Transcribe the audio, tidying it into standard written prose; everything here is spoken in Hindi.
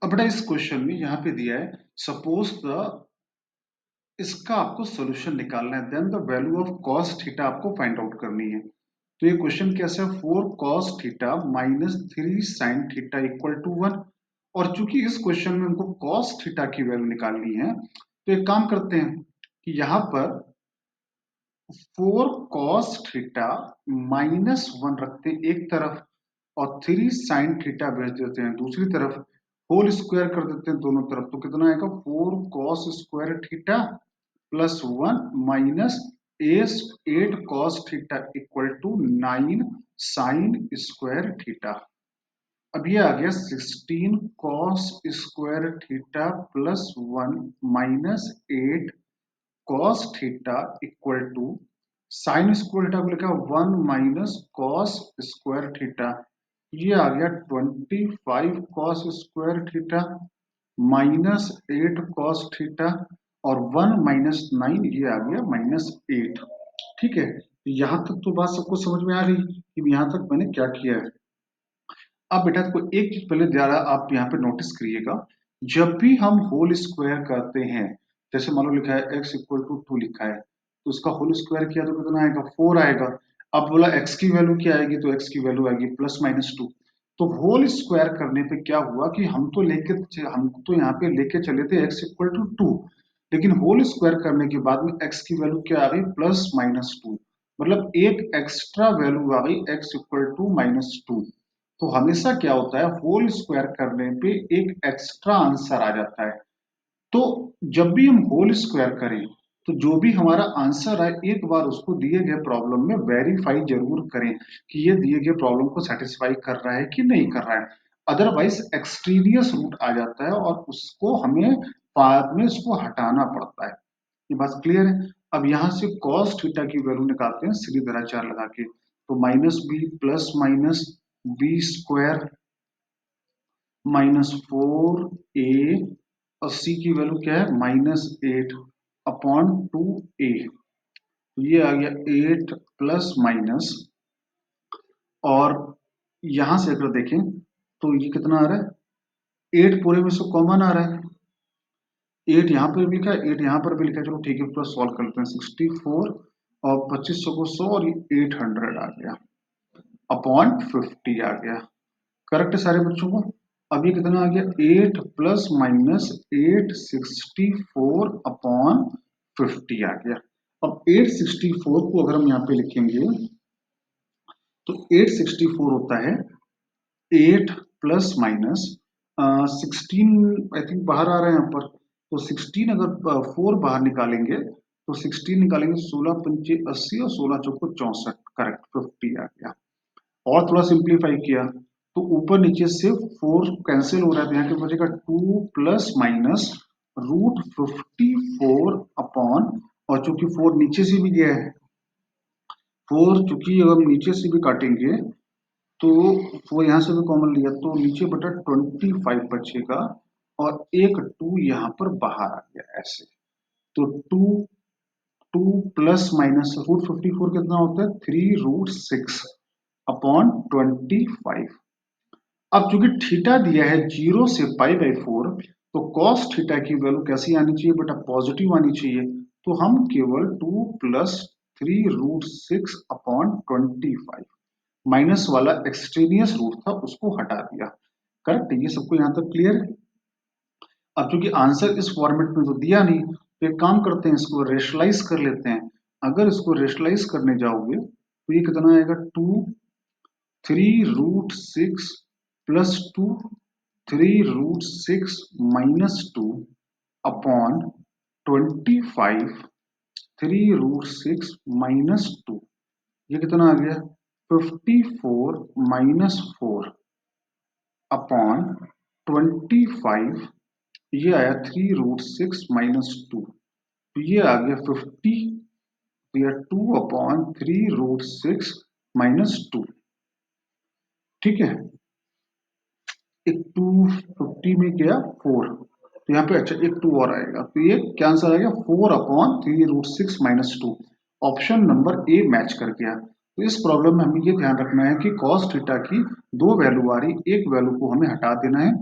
अब बेटा इस क्वेश्चन में यहाँ पे दिया है सपोज द इसका आपको सॉल्यूशन निकालना है then the value of cos theta आपको फाइंड आउट करनी है। तो ये क्वेश्चन कैसा है 4 cos theta minus 3 sin theta equal to 1। और चूंकि इस क्वेश्चन में हमको cos थीटा की वैल्यू निकालनी है तो एक काम करते हैं कि यहाँ पर 4 cos थीटा माइनस 1 रखते हैं एक तरफ और 3 sin थीटा भेज देते हैं दूसरी तरफ, होल स्क्वायर कर देते हैं दोनों तरफ। तो कितना आएगा 4 cos square theta plus 1 minus 8 cos theta equal to 9 sin square theta. अब ये आ गया 16 cos square theta plus 1 minus 8 cos theta equal to sine square theta को लिखा 1 माइनस cos स्क्वायर थीटा। ये आ गया 25 cos square theta minus 8 cos theta और 1 माइनस 9 ये आ गया माइनस 8। ठीक है, यहां तक तो बात सबको समझ में आ गई कि यहां तक मैंने क्या किया है। अब बेटा को एक चीज पहले जरा आप यहाँ पे नोटिस करिएगा, जब भी हम होल स्क्वायर करते हैं, जैसे मान लो लिखा है x इक्वल टू 2 लिखा है तो उसका होल स्क्वायर किया तो कितना आएगा 4 आएगा। अब बोला x की वैल्यू क्या आएगी तो x की वैल्यू आएगी प्लस माइनस 2। तो होल स्क्वायर करने पे क्या हुआ कि हम तो यहाँ पे लेके चले थे x इक्वल टू 2, लेकिन होल स्क्वायर करने के बाद में x की वैल्यू क्या आ गई प्लस माइनस 2, मतलब एक एक्स्ट्रा वैल्यू आ गई x इक्वल टू माइनस 2। तो हमेशा क्या होता है होल स्क्वायर करने पे एक एक्स्ट्रा आंसर आ जाता है। तो जब भी हम होल स्क्वायर करें तो जो भी हमारा आंसर आए एक बार उसको दिए गए प्रॉब्लम में वेरीफाई जरूर करें कि ये दिए गए प्रॉब्लम को सेटिस्फाई कर रहा है कि नहीं कर रहा है। अदरवाइज एक्सट्रीनियस रूट आ जाता है और उसको हमें बाद में उसको हटाना पड़ता है। ये बात क्लियर है। अब यहां से cos थीटा की वैल्यू निकालते हैं सीधी तरह चार लगा के, तो minus B plus minus B square minus 4 A और सी की वैल्यू क्या है माइनस 8 अपॉन 2 ए। ये आ गया 8 प्लस माइनस, और यहां से अगर देखें तो ये कितना आ रहा है 8 पूरे में से कॉमन आ रहा है, 8 यहाँ पर भी लिखा है 8 यहाँ पर भी लिखा है। चलो ठीक है पूरा सॉल्व करते हैं 64 और 2500 को 100 और ये 800 आ गया अपॉन 50 आ गया। करेक्ट है सारे बच्चों को। अब ये कितना आ गया 8 प्लस माइनस 864 अपॉन 50 आ गया। अब 864 को अगर हम यहाँ पे लिखेंगे तो 864 होता है 8 प्लस माइनस 16, आई थिंक बाहर आ रहा है यहाँ पर, तो 16 अगर 4 बाहर निकालेंगे तो 16 निकालेंगे 16 पंचे 80 और 16 चौको 64, करेक्ट 50 आ गया। और थोड़ा सिंप्लीफाई किया तो ऊपर नीचे से 4 कैंसिल हो रहा है तो यहाँ पे बचेगा 2 प्लस माइनस रूट 54 अपॉन, और चूंकि 4 नीचे से भी गया है 4, चूंकि अगर हम नीचे से भी काटेंगे तो वो यहाँ से भी कॉमन लिया तो नीचे बटा 25 बचेगा और एक 2 यहाँ पर बाहर आ गया ऐसे। तो 2 2 प्लस माइनस रूट 54 कितना होता है 3 रूट 6 अपॉन 25। अब चूंकि थीटा दिया है 0 से पाई बाई 4 तो cos थीटा की वैल्यू कैसी आनी चाहिए बेटा पॉजिटिव आनी चाहिए। तो हम केवल 2 प्लस 3 रूट 6 अपॉन 25 माइनस वाला एक्सट्रेनियस रूट था उसको हटा दिया। करेक्ट, ये सबको यहां तक क्लियर है। अब चूंकि आंसर इस फॉर्मेट में तो दिया नहीं तो एक काम करते हैं इसको रेशलाइज कर लेते हैं। अगर इसको रेशलाइज करने जाओगे तो ये कितना आएगा 2 3 root 6 plus 2 3 root 6 minus 2 upon 25 3 root 6 minus 2, ये कितना आ गया 54 माइनस 4 अपॉन 25, ये आया 3 रूट 6 माइनस 2, तो ये आ गया 50 या 2 अपॉन 3 रूट 6 माइनस 2। ठीक है, एक 250 में गया 4 तो यहाँ पे अच्छा एक 2 और आएगा तो ये क्या आंसर आएगा 4 upon 3 root 6 minus 2। Option number A match कर गया। तो इस प्रॉब्लम में हमें ये ध्यान रखना है कि cos थीटा की दो वैल्यू आ रही, एक वैल्यू को हमें हटा देना है